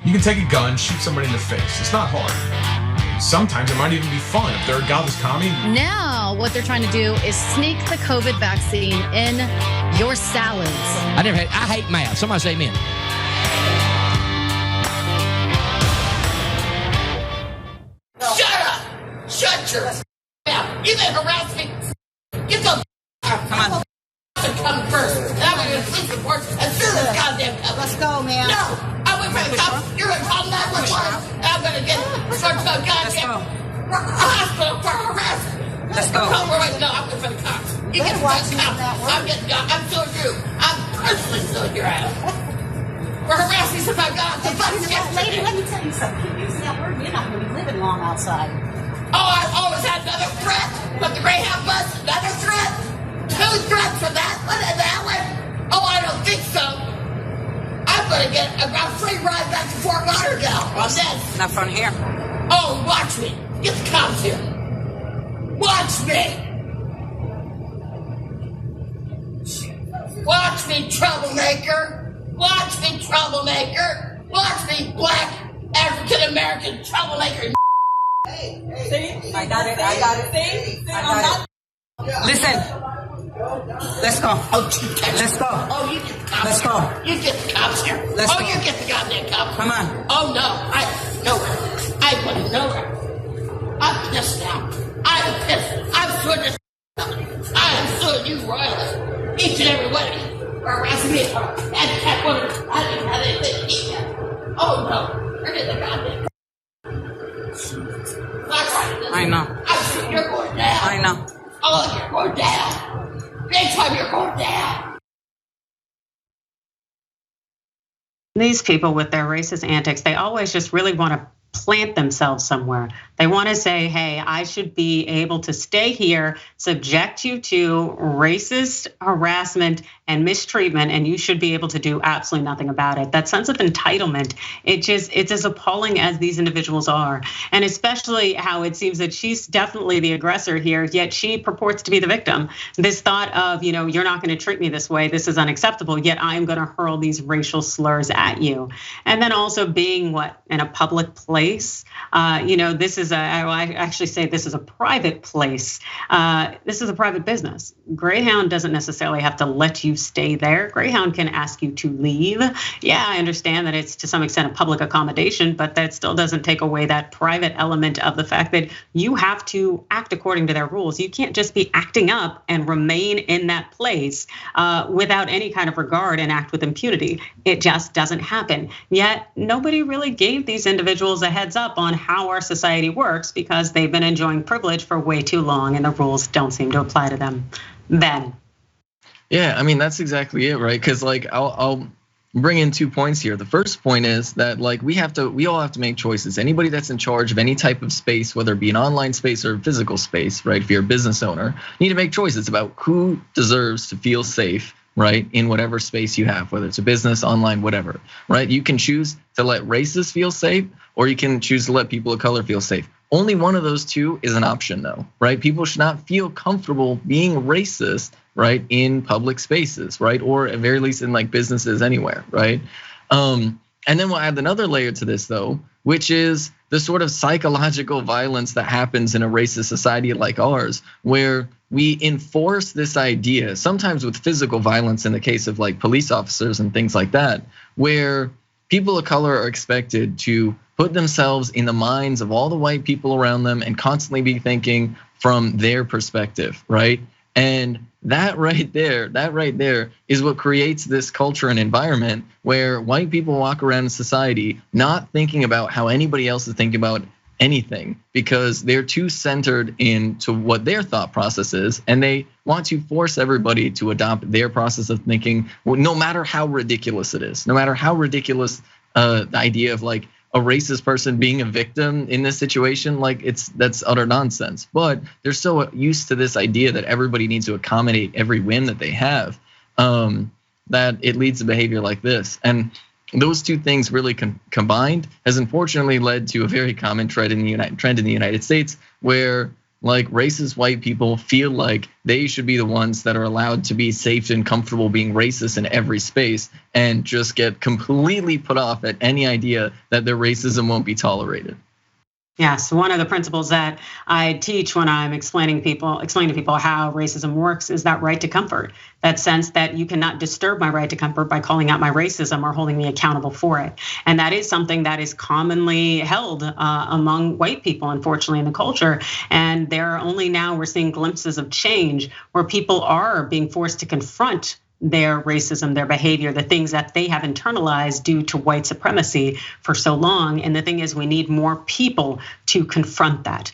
You can take a gun, shoot somebody in the face. It's not hard. Sometimes it might even be fun if they're a godless commie. Now, what they're trying to do is sneak the COVID vaccine in your salads. I hate math. Somebody say amen. Shut up! Shut your mouth! You didn't harass me! Get the come on. Come first. And I'm going to police report as soon as goddamn comes. Let's go, man. No! I wait for the cops. You're going to call 911. And I'm going to get sent to a goddamn hospital for harassment. Let's go. No, I'm waiting for the cops. You get the cops. I'm suing you. I'm personally suing your ass. For harassing somebody. Lady, let me tell you something. Keep using that word. You're not going to be living long outside. Oh, I always had another threat with the Greyhound bus. Another threat? 2 threats for that one and that one? Oh, I don't think so. I'm going to get a free ride back to Fort Lauderdale on this. Not from here. Oh, watch me. Get the cops here. Watch me. Watch me, troublemaker. Watch me, troublemaker. Watch me, black African-American troublemaker. See? I got it. See? Listen. Let's go. Let's go. Oh, you get the cops. Let's go. You get the cops here. Let's go. You get the goddamn cops. Come on. Oh, no. I wouldn't know her. I'm pissed now. I'm pissed. I'm suing this company. I am suing you royally. Each and every one of you for harassing me. And that woman, I didn't have anything to eat yet. Oh, no. Forget the goddamn. I know. I'm sure you're going down. I know. Oh, you're going down. Big time you're going down. These people with their racist antics, they always just really want to plant themselves somewhere. They want to say, hey, I should be able to stay here, subject you to racist harassment and mistreatment, and you should be able to do absolutely nothing about it. That sense of entitlement, it's as appalling as these individuals are. And especially how it seems that she's definitely the aggressor here, yet she purports to be the victim. This thought of, you're not going to treat me this way, this is unacceptable, yet I'm going to hurl these racial slurs at you. And then also being in a public place. This is I actually say this is a private place. This is a private business. Greyhound doesn't necessarily have to let you stay there. Greyhound can ask you to leave. Yeah, I understand that it's to some extent a public accommodation, but that still doesn't take away that private element of the fact that you have to act according to their rules. You can't just be acting up and remain in that place without any kind of regard and act with impunity. It just doesn't happen. Yet nobody really gave these individuals a heads up on how our society works because they've been enjoying privilege for way too long and the rules don't seem to apply to them. Ben. Yeah, I mean, that's exactly it, right? Because I'll bring in 2 points here. The first point is that we all have to make choices. Anybody that's in charge of any type of space, whether it be an online space or a physical space, right? If you're a business owner, you need to make choices about who deserves to feel safe, right? In whatever space you have, whether it's a business, online, whatever, right? You can choose to let racists feel safe, or you can choose to let people of color feel safe. Only one of those two is an option though, right? People should not feel comfortable being racist, right? In public spaces, right? Or at very least in businesses anywhere, right? And then we'll add another layer to this though, which is the sort of psychological violence that happens in a racist society like ours, where we enforce this idea, sometimes with physical violence in the case of police officers and things like that, where people of color are expected to put themselves in the minds of all the white people around them and constantly be thinking from their perspective, right? And that right there is what creates this culture and environment where white people walk around in society not thinking about how anybody else is thinking about anything because they're too centered into what their thought process is, and they want to force everybody to adopt their process of thinking, no matter how ridiculous it is, no matter how ridiculous the idea of a racist person being a victim in this situation, that's utter nonsense. But they're so used to this idea that everybody needs to accommodate every whim that they have, that it leads to behavior like this. And those two things really combined has unfortunately led to a very common trend in the United States, where like racist white people feel like they should be the ones that are allowed to be safe and comfortable being racist in every space, and just get completely put off at any idea that their racism won't be tolerated. Yes, one of the principles that I teach when I'm explaining to people how racism works is that right to comfort. That sense that you cannot disturb my right to comfort by calling out my racism or holding me accountable for it. And that is something that is commonly held among white people, unfortunately, in the culture. And there are only now we're seeing glimpses of change where people are being forced to confront their racism, their behavior, the things that they have internalized due to white supremacy for so long. And the thing is, we need more people to confront that.